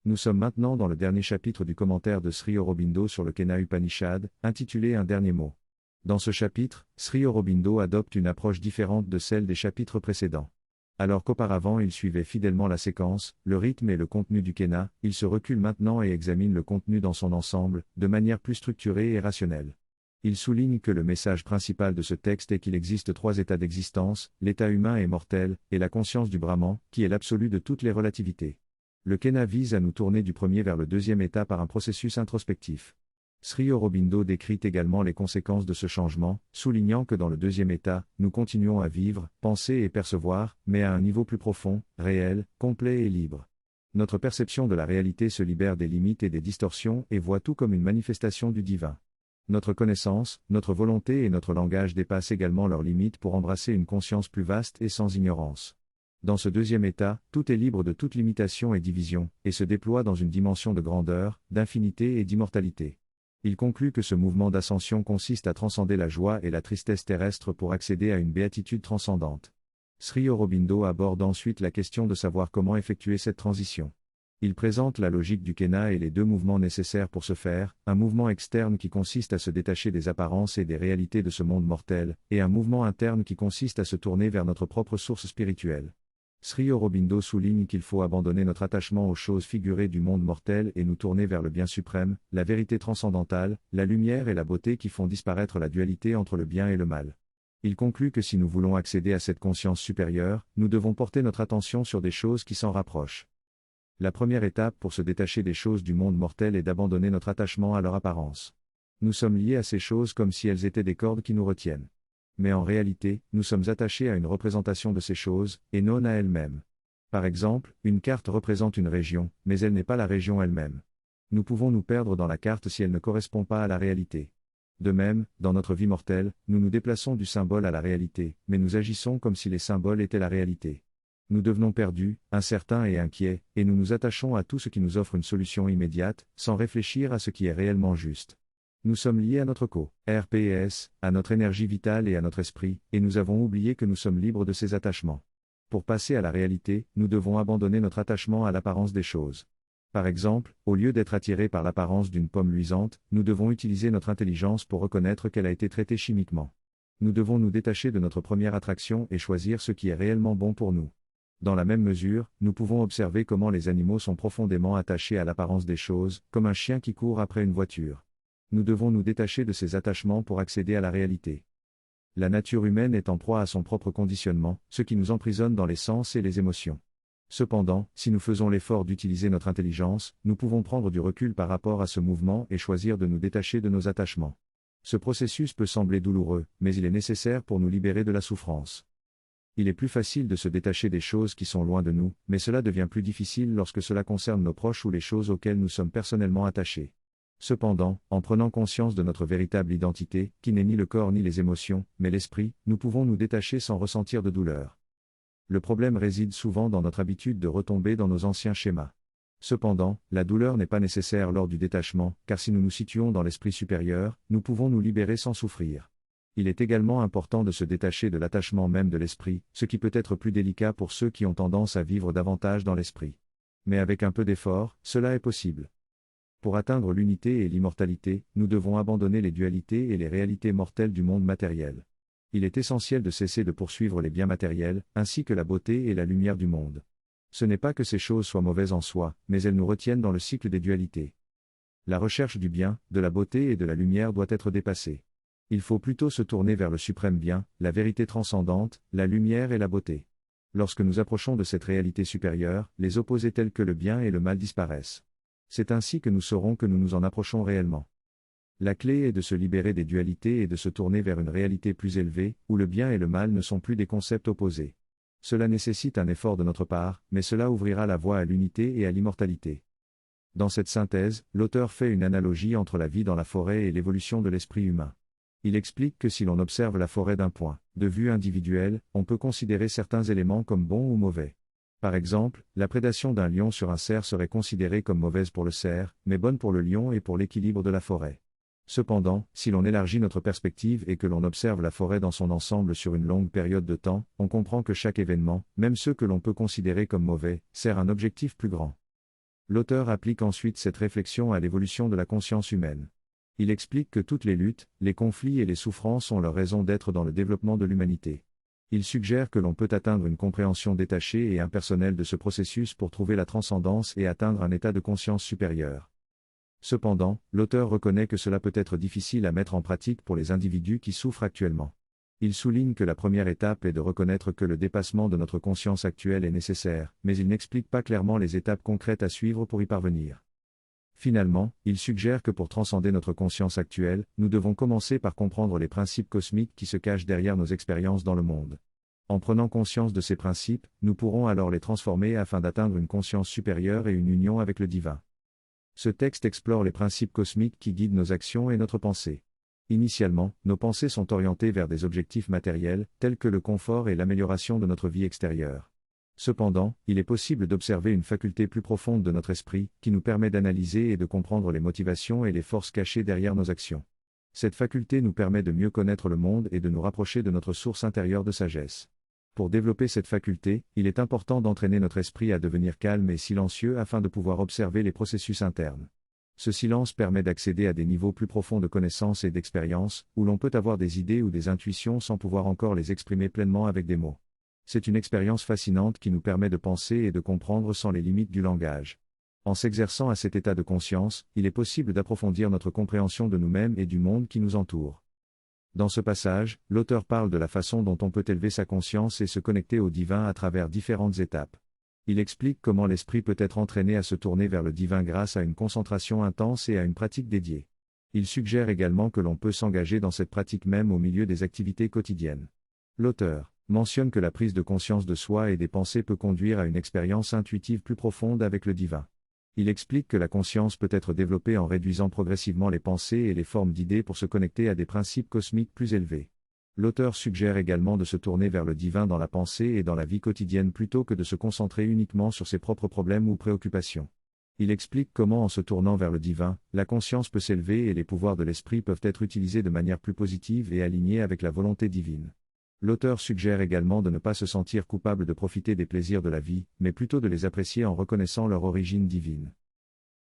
Nous sommes maintenant dans le dernier chapitre du commentaire de Sri Aurobindo sur le Kena Upanishad, intitulé Un dernier mot. Dans ce chapitre, Sri Aurobindo adopte une approche différente de celle des chapitres précédents. Alors qu'auparavant il suivait fidèlement la séquence, le rythme et le contenu du Kena, il se recule maintenant et examine le contenu dans son ensemble, de manière plus structurée et rationnelle. Il souligne que le message principal de ce texte est qu'il existe trois états d'existence, l'état humain et mortel, et la conscience du Brahman, qui est l'absolu de toutes les relativités. Le Kena vise à nous tourner du premier vers le deuxième état par un processus introspectif. Sri Aurobindo décrit également les conséquences de ce changement, soulignant que dans le deuxième état, nous continuons à vivre, penser et percevoir, mais à un niveau plus profond, réel, complet et libre. Notre perception de la réalité se libère des limites et des distorsions et voit tout comme une manifestation du divin. Notre connaissance, notre volonté et notre langage dépassent également leurs limites pour embrasser une conscience plus vaste et sans ignorance. Dans ce deuxième état, tout est libre de toute limitation et division, et se déploie dans une dimension de grandeur, d'infinité et d'immortalité. Il conclut que ce mouvement d'ascension consiste à transcender la joie et la tristesse terrestres pour accéder à une béatitude transcendante. Sri Aurobindo aborde ensuite la question de savoir comment effectuer cette transition. Il présente la logique du Kena et les deux mouvements nécessaires pour ce faire, un mouvement externe qui consiste à se détacher des apparences et des réalités de ce monde mortel, et un mouvement interne qui consiste à se tourner vers notre propre source spirituelle. Sri Aurobindo souligne qu'il faut abandonner notre attachement aux choses figurées du monde mortel et nous tourner vers le bien suprême, la vérité transcendantale, la lumière et la beauté qui font disparaître la dualité entre le bien et le mal. Il conclut que si nous voulons accéder à cette conscience supérieure, nous devons porter notre attention sur des choses qui s'en rapprochent. La première étape pour se détacher des choses du monde mortel est d'abandonner notre attachement à leur apparence. Nous sommes liés à ces choses comme si elles étaient des cordes qui nous retiennent. Mais en réalité, nous sommes attachés à une représentation de ces choses, et non à elles-mêmes. Par exemple, une carte représente une région, mais elle n'est pas la région elle-même. Nous pouvons nous perdre dans la carte si elle ne correspond pas à la réalité. De même, dans notre vie mortelle, nous nous déplaçons du symbole à la réalité, mais nous agissons comme si les symboles étaient la réalité. Nous devenons perdus, incertains et inquiets, et nous nous attachons à tout ce qui nous offre une solution immédiate, sans réfléchir à ce qui est réellement juste. Nous sommes liés à notre RPS, à notre énergie vitale et à notre esprit, et nous avons oublié que nous sommes libres de ces attachements. Pour passer à la réalité, nous devons abandonner notre attachement à l'apparence des choses. Par exemple, au lieu d'être attirés par l'apparence d'une pomme luisante, nous devons utiliser notre intelligence pour reconnaître qu'elle a été traitée chimiquement. Nous devons nous détacher de notre première attraction et choisir ce qui est réellement bon pour nous. Dans la même mesure, nous pouvons observer comment les animaux sont profondément attachés à l'apparence des choses, comme un chien qui court après une voiture. Nous devons nous détacher de ces attachements pour accéder à la réalité. La nature humaine est en proie à son propre conditionnement, ce qui nous emprisonne dans les sens et les émotions. Cependant, si nous faisons l'effort d'utiliser notre intelligence, nous pouvons prendre du recul par rapport à ce mouvement et choisir de nous détacher de nos attachements. Ce processus peut sembler douloureux, mais il est nécessaire pour nous libérer de la souffrance. Il est plus facile de se détacher des choses qui sont loin de nous, mais cela devient plus difficile lorsque cela concerne nos proches ou les choses auxquelles nous sommes personnellement attachés. Cependant, en prenant conscience de notre véritable identité, qui n'est ni le corps ni les émotions, mais l'esprit, nous pouvons nous détacher sans ressentir de douleur. Le problème réside souvent dans notre habitude de retomber dans nos anciens schémas. Cependant, la douleur n'est pas nécessaire lors du détachement, car si nous nous situons dans l'esprit supérieur, nous pouvons nous libérer sans souffrir. Il est également important de se détacher de l'attachement même de l'esprit, ce qui peut être plus délicat pour ceux qui ont tendance à vivre davantage dans l'esprit. Mais avec un peu d'effort, cela est possible. Pour atteindre l'unité et l'immortalité, nous devons abandonner les dualités et les réalités mortelles du monde matériel. Il est essentiel de cesser de poursuivre les biens matériels, ainsi que la beauté et la lumière du monde. Ce n'est pas que ces choses soient mauvaises en soi, mais elles nous retiennent dans le cycle des dualités. La recherche du bien, de la beauté et de la lumière doit être dépassée. Il faut plutôt se tourner vers le suprême bien, la vérité transcendante, la lumière et la beauté. Lorsque nous approchons de cette réalité supérieure, les opposés tels que le bien et le mal disparaissent. C'est ainsi que nous saurons que nous nous en approchons réellement. La clé est de se libérer des dualités et de se tourner vers une réalité plus élevée, où le bien et le mal ne sont plus des concepts opposés. Cela nécessite un effort de notre part, mais cela ouvrira la voie à l'unité et à l'immortalité. Dans cette synthèse, l'auteur fait une analogie entre la vie dans la forêt et l'évolution de l'esprit humain. Il explique que si l'on observe la forêt d'un point de vue individuel, on peut considérer certains éléments comme bons ou mauvais. Par exemple, la prédation d'un lion sur un cerf serait considérée comme mauvaise pour le cerf, mais bonne pour le lion et pour l'équilibre de la forêt. Cependant, si l'on élargit notre perspective et que l'on observe la forêt dans son ensemble sur une longue période de temps, on comprend que chaque événement, même ceux que l'on peut considérer comme mauvais, sert un objectif plus grand. L'auteur applique ensuite cette réflexion à l'évolution de la conscience humaine. Il explique que toutes les luttes, les conflits et les souffrances ont leur raison d'être dans le développement de l'humanité. Il suggère que l'on peut atteindre une compréhension détachée et impersonnelle de ce processus pour trouver la transcendance et atteindre un état de conscience supérieur. Cependant, l'auteur reconnaît que cela peut être difficile à mettre en pratique pour les individus qui souffrent actuellement. Il souligne que la première étape est de reconnaître que le dépassement de notre conscience actuelle est nécessaire, mais il n'explique pas clairement les étapes concrètes à suivre pour y parvenir. Finalement, il suggère que pour transcender notre conscience actuelle, nous devons commencer par comprendre les principes cosmiques qui se cachent derrière nos expériences dans le monde. En prenant conscience de ces principes, nous pourrons alors les transformer afin d'atteindre une conscience supérieure et une union avec le divin. Ce texte explore les principes cosmiques qui guident nos actions et notre pensée. Initialement, nos pensées sont orientées vers des objectifs matériels, tels que le confort et l'amélioration de notre vie extérieure. Cependant, il est possible d'observer une faculté plus profonde de notre esprit, qui nous permet d'analyser et de comprendre les motivations et les forces cachées derrière nos actions. Cette faculté nous permet de mieux connaître le monde et de nous rapprocher de notre source intérieure de sagesse. Pour développer cette faculté, il est important d'entraîner notre esprit à devenir calme et silencieux afin de pouvoir observer les processus internes. Ce silence permet d'accéder à des niveaux plus profonds de connaissance et d'expérience, où l'on peut avoir des idées ou des intuitions sans pouvoir encore les exprimer pleinement avec des mots. C'est une expérience fascinante qui nous permet de penser et de comprendre sans les limites du langage. En s'exerçant à cet état de conscience, il est possible d'approfondir notre compréhension de nous-mêmes et du monde qui nous entoure. Dans ce passage, l'auteur parle de la façon dont on peut élever sa conscience et se connecter au divin à travers différentes étapes. Il explique comment l'esprit peut être entraîné à se tourner vers le divin grâce à une concentration intense et à une pratique dédiée. Il suggère également que l'on peut s'engager dans cette pratique même au milieu des activités quotidiennes. L'auteur mentionne que la prise de conscience de soi et des pensées peut conduire à une expérience intuitive plus profonde avec le divin. Il explique que la conscience peut être développée en réduisant progressivement les pensées et les formes d'idées pour se connecter à des principes cosmiques plus élevés. L'auteur suggère également de se tourner vers le divin dans la pensée et dans la vie quotidienne plutôt que de se concentrer uniquement sur ses propres problèmes ou préoccupations. Il explique comment en se tournant vers le divin, la conscience peut s'élever et les pouvoirs de l'esprit peuvent être utilisés de manière plus positive et alignée avec la volonté divine. L'auteur suggère également de ne pas se sentir coupable de profiter des plaisirs de la vie, mais plutôt de les apprécier en reconnaissant leur origine divine.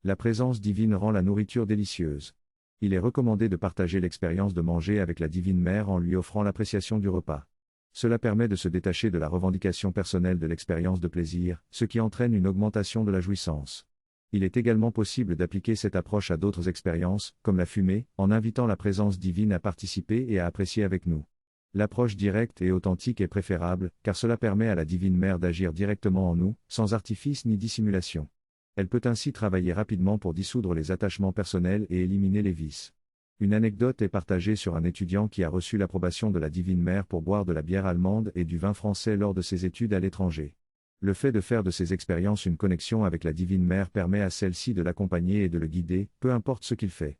La présence divine rend la nourriture délicieuse. Il est recommandé de partager l'expérience de manger avec la Divine Mère en lui offrant l'appréciation du repas. Cela permet de se détacher de la revendication personnelle de l'expérience de plaisir, ce qui entraîne une augmentation de la jouissance. Il est également possible d'appliquer cette approche à d'autres expériences, comme la fumée, en invitant la présence divine à participer et à apprécier avec nous. L'approche directe et authentique est préférable, car cela permet à la Divine Mère d'agir directement en nous, sans artifice ni dissimulation. Elle peut ainsi travailler rapidement pour dissoudre les attachements personnels et éliminer les vices. Une anecdote est partagée sur un étudiant qui a reçu l'approbation de la Divine Mère pour boire de la bière allemande et du vin français lors de ses études à l'étranger. Le fait de faire de ces expériences une connexion avec la Divine Mère permet à celle-ci de l'accompagner et de le guider, peu importe ce qu'il fait.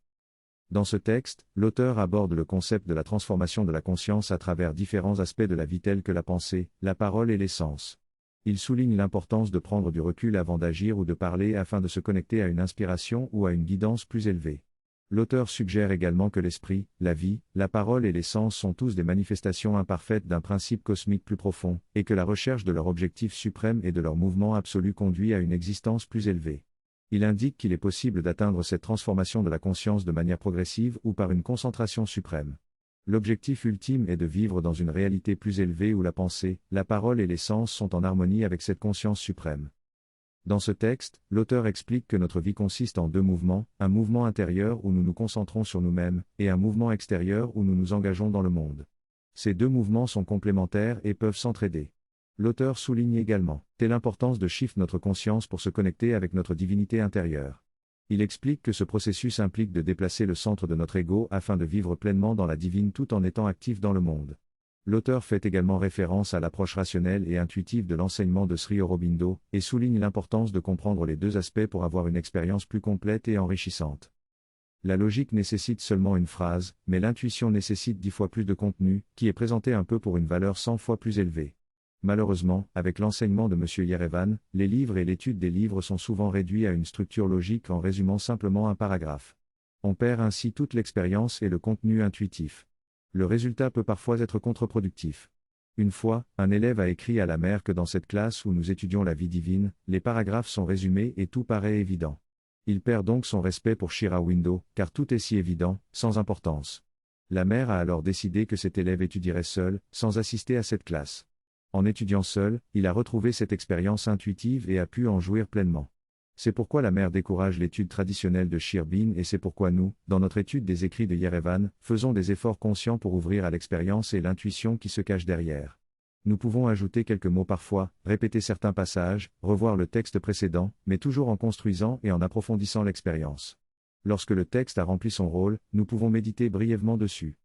Dans ce texte, l'auteur aborde le concept de la transformation de la conscience à travers différents aspects de la vie tels que la pensée, la parole et les sens. Il souligne l'importance de prendre du recul avant d'agir ou de parler afin de se connecter à une inspiration ou à une guidance plus élevée. L'auteur suggère également que l'esprit, la vie, la parole et les sens sont tous des manifestations imparfaites d'un principe cosmique plus profond, et que la recherche de leur objectif suprême et de leur mouvement absolu conduit à une existence plus élevée. Il indique qu'il est possible d'atteindre cette transformation de la conscience de manière progressive ou par une concentration suprême. L'objectif ultime est de vivre dans une réalité plus élevée où la pensée, la parole et les sens sont en harmonie avec cette conscience suprême. Dans ce texte, l'auteur explique que notre vie consiste en deux mouvements, un mouvement intérieur où nous nous concentrons sur nous-mêmes, et un mouvement extérieur où nous nous engageons dans le monde. Ces deux mouvements sont complémentaires et peuvent s'entraider. L'auteur souligne également l'importance de shift notre conscience pour se connecter avec notre divinité intérieure. Il explique que ce processus implique de déplacer le centre de notre ego afin de vivre pleinement dans la divine tout en étant actif dans le monde. L'auteur fait également référence à l'approche rationnelle et intuitive de l'enseignement de Sri Aurobindo, et souligne l'importance de comprendre les deux aspects pour avoir une expérience plus complète et enrichissante. La logique nécessite seulement une phrase, mais l'intuition nécessite 10 fois plus de contenu, qui est présenté un peu pour une valeur 100 fois plus élevée. Malheureusement, avec l'enseignement de M. Yerevan, les livres et l'étude des livres sont souvent réduits à une structure logique en résumant simplement un paragraphe. On perd ainsi toute l'expérience et le contenu intuitif. Le résultat peut parfois être contre-productif. Une fois, un élève a écrit à la mère que dans cette classe où nous étudions la vie divine, les paragraphes sont résumés et tout paraît évident. Il perd donc son respect pour Shira Windo, car tout est si évident, sans importance. La mère a alors décidé que cet élève étudierait seul, sans assister à cette classe. En étudiant seul, il a retrouvé cette expérience intuitive et a pu en jouir pleinement. C'est pourquoi la mère décourage l'étude traditionnelle de Shir Bin et c'est pourquoi nous, dans notre étude des écrits de Yerevan, faisons des efforts conscients pour ouvrir à l'expérience et l'intuition qui se cache derrière. Nous pouvons ajouter quelques mots parfois, répéter certains passages, revoir le texte précédent, mais toujours en construisant et en approfondissant l'expérience. Lorsque le texte a rempli son rôle, nous pouvons méditer brièvement dessus.